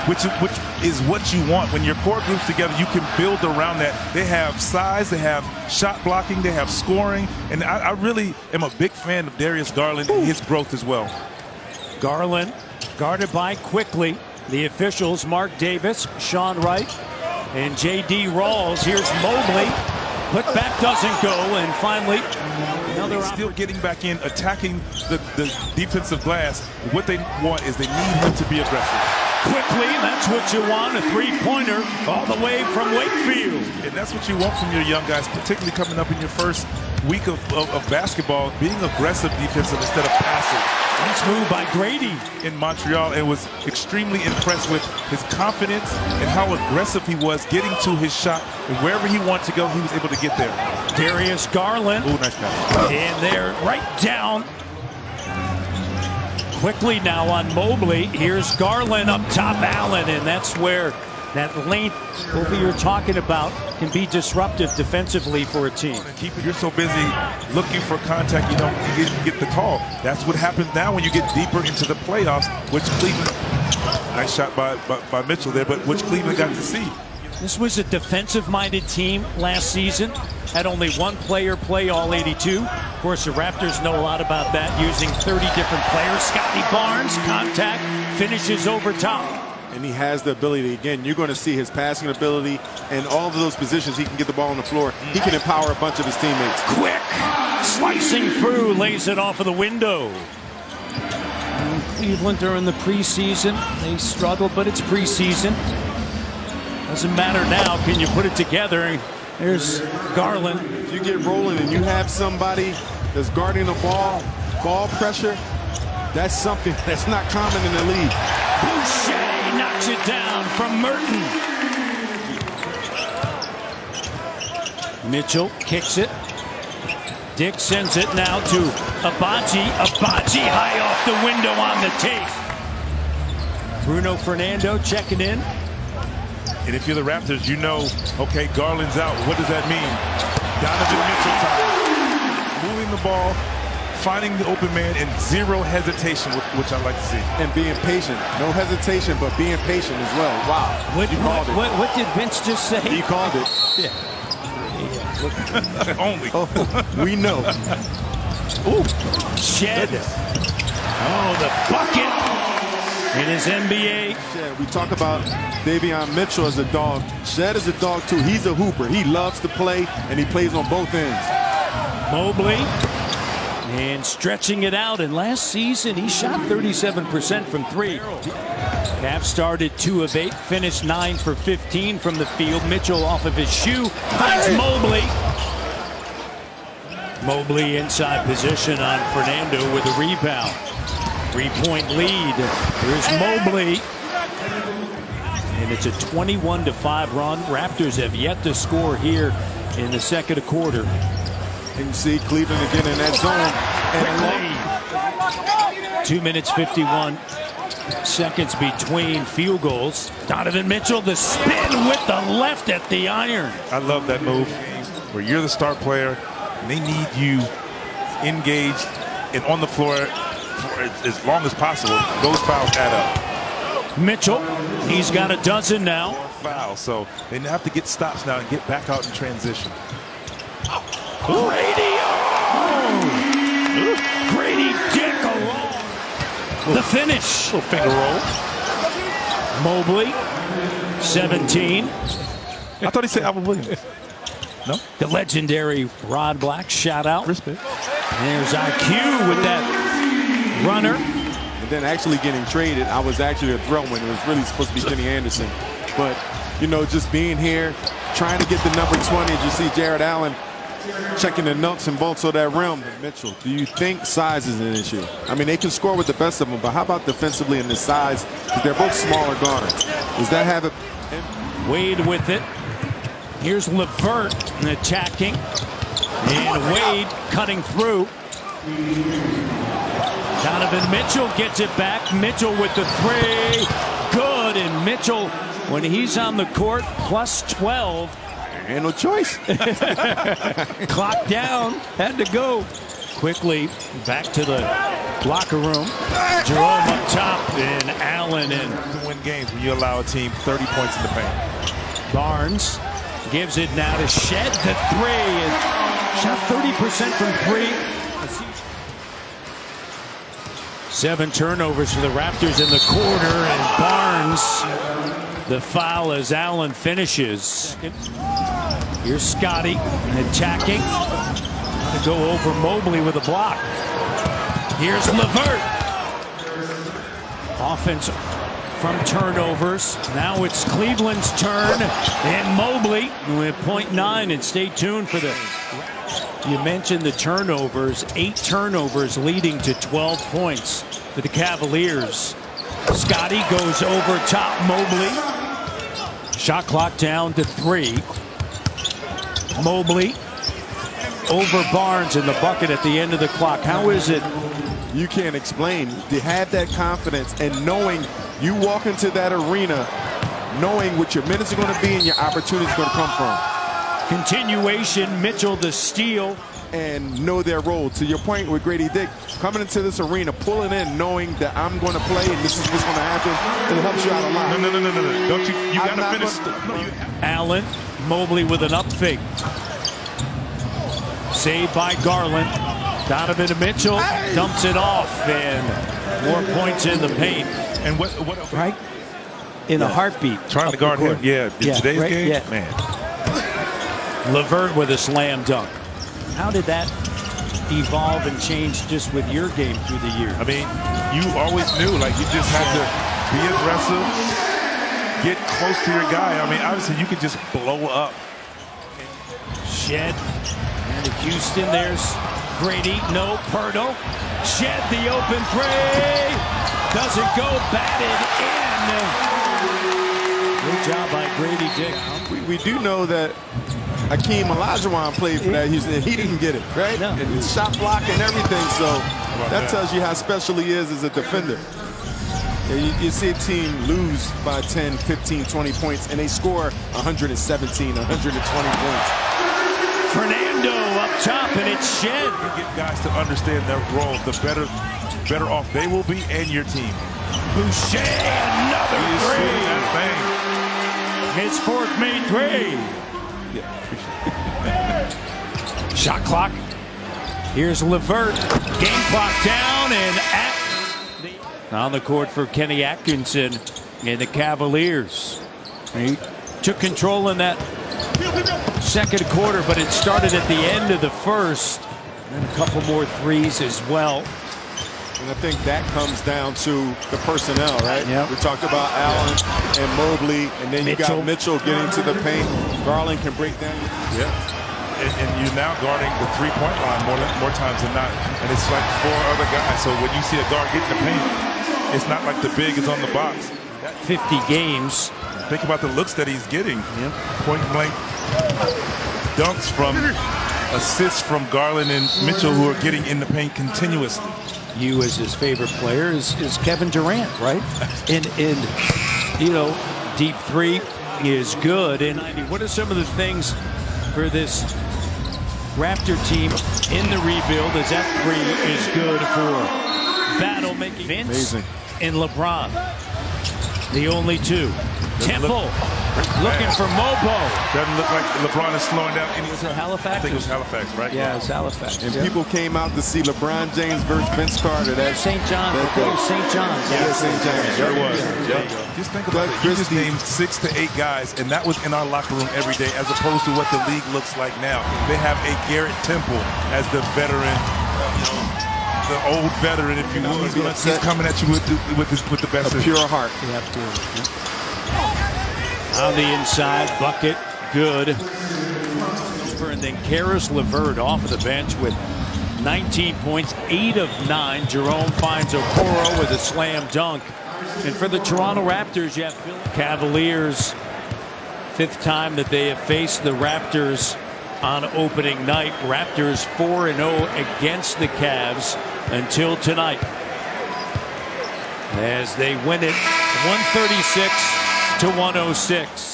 which is what you want. When your core group's together, you can build around that. They have size, they have shot blocking, they have scoring, and I really am a big fan of Darius Garland and his growth as well. Garland guarded by Quickley. The officials, Mark Davis, Sean Wright, and J.D. Rawls. Here's Mobley. Putback doesn't go, and finally another still getting back in, attacking the defensive glass. What they want is they need him to be aggressive. Quickley, that's what you want, a three-pointer all the way from Wakefield. And that's what you want from your young guys, particularly coming up in your first week of basketball, being aggressive defensive instead of passive. Nice move by Grady in Montreal, and was extremely impressed with his confidence and how aggressive he was getting to his shot. And wherever he wanted to go, he was able to get there. Darius Garland. Ooh, nice pass. And they're right down. Quickley now on Mobley. Here's Garland up top, Allen, and that's where that length, both of you are talking about, can be disruptive defensively for a team. You're so busy looking for contact, you don't get the call. That's what happens now when you get deeper into the playoffs, which Cleveland, nice shot by Mitchell there, but which Cleveland got to see. This was a defensive-minded team last season. Had only one player play all 82. Of course, the Raptors know a lot about that, using 30 different players. Scotty Barnes, contact, finishes over top. And he has the ability, again, you're going to see his passing ability and all of those positions he can get the ball on the floor. He can empower a bunch of his teammates. Quick, slicing through, lays it off of the window. And Cleveland during the preseason, they struggled, but it's preseason. Doesn't matter now, can you put it together? There's Garland. If you get rolling and you have somebody that's guarding the ball pressure, that's something that's not common in the league. Boucher knocks it down from Merton. Mitchell kicks it. Dick sends it now to Abaji. Abaji high off the window on the tape. Bruno Fernando checking in. And if you're the Raptors, you know, okay, Garland's out. What does that mean? Donovan Mitchell time. Moving the ball, finding the open man, and zero hesitation, which I like to see. And being patient. No hesitation, but being patient as well. Wow. What did Vince just say? He called it. Yeah. Only. Oh, we know. Ooh, Shed. Oh, the bucket. In his NBA. Yeah, we talk about Davion Mitchell as a dog. Shed is a dog too. He's a hooper. He loves to play, and he plays on both ends. Mobley. And stretching it out. And last season, he shot 37% from three. Cavs started 2 of 8, finished 9 for 15 from the field. Mitchell off of his shoe. Finds Mobley. Mobley inside position on Fernando with a rebound. 3-point lead. Here's Mobley. And it's a 21-5 run. Raptors have yet to score here in the second quarter. And you see Cleveland again in that zone. And 2 minutes 51 seconds between field goals. Donovan Mitchell, the spin with the left at the iron. I love that move where you're the star player and they need you engaged and on the floor for as long as possible. Those fouls add up. Mitchell, he's got a dozen now. Foul, so they have to get stops now and get back out in transition. Grady, Grady Dick alone. The finish. Little finger roll. Mobley, 17. I thought he said Alvin Williams. No? The legendary Rod Black shout out. Respect. There's IQ with that runner. And then actually getting traded, I was actually a throw when it was really supposed to be Kenny Anderson. But, you know, just being here, trying to get the number 20, as you see Jared Allen checking the nuts and bolts of that rim. Mitchell, do you think size is an issue? I mean, they can score with the best of them, but how about defensively in the size? Because they're both smaller guards. Does that have it? Wade with it. Here's LeVert attacking. And Wade cutting through. Donovan Mitchell gets it back. Mitchell with the three. Good. And Mitchell, when he's on the court, plus 12. And no choice. Clock down. Had to go. Quickley back to the locker room. Jerome up top and Allen in. To win games when you allow a team 30 points in the paint. Barnes gives it now to Shed the three. And shot 30% from three. 7 turnovers for the Raptors in the quarter, and Barnes the foul as Allen finishes. Here's Scotty attacking. To go over Mobley with a block. Here's LeVert. Offense from turnovers. Now it's Cleveland's turn, and Mobley with 0.9. And stay tuned for the. You mentioned the turnovers. 8 turnovers leading to 12 points for the Cavaliers. Scotty goes over top Mobley. Shot clock down to 3. Mobley over Barnes in the bucket at the end of the clock. How is it? You can't explain. To have that confidence and knowing you walk into that arena, knowing what your minutes are going to be and your opportunities are going to come from. Continuation, Mitchell the steal. And know their role. To your point with Grady Dick, coming into this arena, pulling in, knowing that I'm going to play and this is what's going to happen, it helps you out a lot. No. Don't you got to finish. Allen, Mobley with an up fake. Saved by Garland. Donovan to Mitchell, dumps it off, and more points in the paint. And what right? In a heartbeat. Trying to guard him. Yeah, in today's right? game, man. LeVert with a slam dunk. How did that evolve and change just with your game through the year? I mean, you always knew, like, you just had to be aggressive, get close to your guy. I mean, obviously, you could just blow up. Shed. And to Houston, there's Grady. No, Pirtle. Shed the open three. Doesn't go, batted in. Good job by Grady Dick. We do know that Hakeem Olajuwon played for that Houston, and he didn't get it, right? No. And shot block and everything, so that tells you how special he is as a defender. Yeah, you see a team lose by 10, 15, 20 points, and they score 117, 120 points. Fernando up top, and it's Shed. You get guys to understand their role, the better off they will be and your team. Boucher, another three. His fourth made three. Shot clock. Here's LeVert. Game clock down, and on the court for Kenny Atkinson and the Cavaliers. He took control in that second quarter, but it started at the end of the first. And a couple more threes as well. And I think that comes down to the personnel, right? Yep. We talked about Allen and Mobley, and then you got Mitchell getting to the paint. Garland can break down. Yeah. And you're now guarding the three-point line more times than not. And it's like 4 other guys. So when you see a guard get in the paint, it's not like the big is on the box. 50 games. Think about the looks that he's getting. Yep. Point blank dunks from assists from Garland and Mitchell, who are getting in the paint continuously. You as his favorite player is Kevin Durant, right? And you know, deep three is good. And what are some of the things for this Raptor team in the rebuild as that three is good for battle making? Vince Amazing. And LeBron, the only two. Temple looking for Mobo. Doesn't look like LeBron is slowing down. Was it Halifax? I think it was Halifax, right? Yeah, it's Halifax. And people came out to see LeBron James versus Vince Carter. That St. John's. St. John's. Yeah, St. John's. Sure was. Yeah. Just think about it. You just named 6 to 8 guys, and that was in our locker room every day, as opposed to what the league looks like now. They have a Garrett Temple as the veteran, the old veteran, if you will. He's coming at you with the best. A pure heart. Yeah, pure. On the inside, bucket, good. And then Karis LeVert off of the bench with 19 points, 8 of 9. Jerome finds Okoro with a slam dunk. And for the Toronto Raptors, you have Cavaliers. 5th time that they have faced the Raptors on opening night. Raptors 4-0 against the Cavs until tonight, as they win it 136 to 106.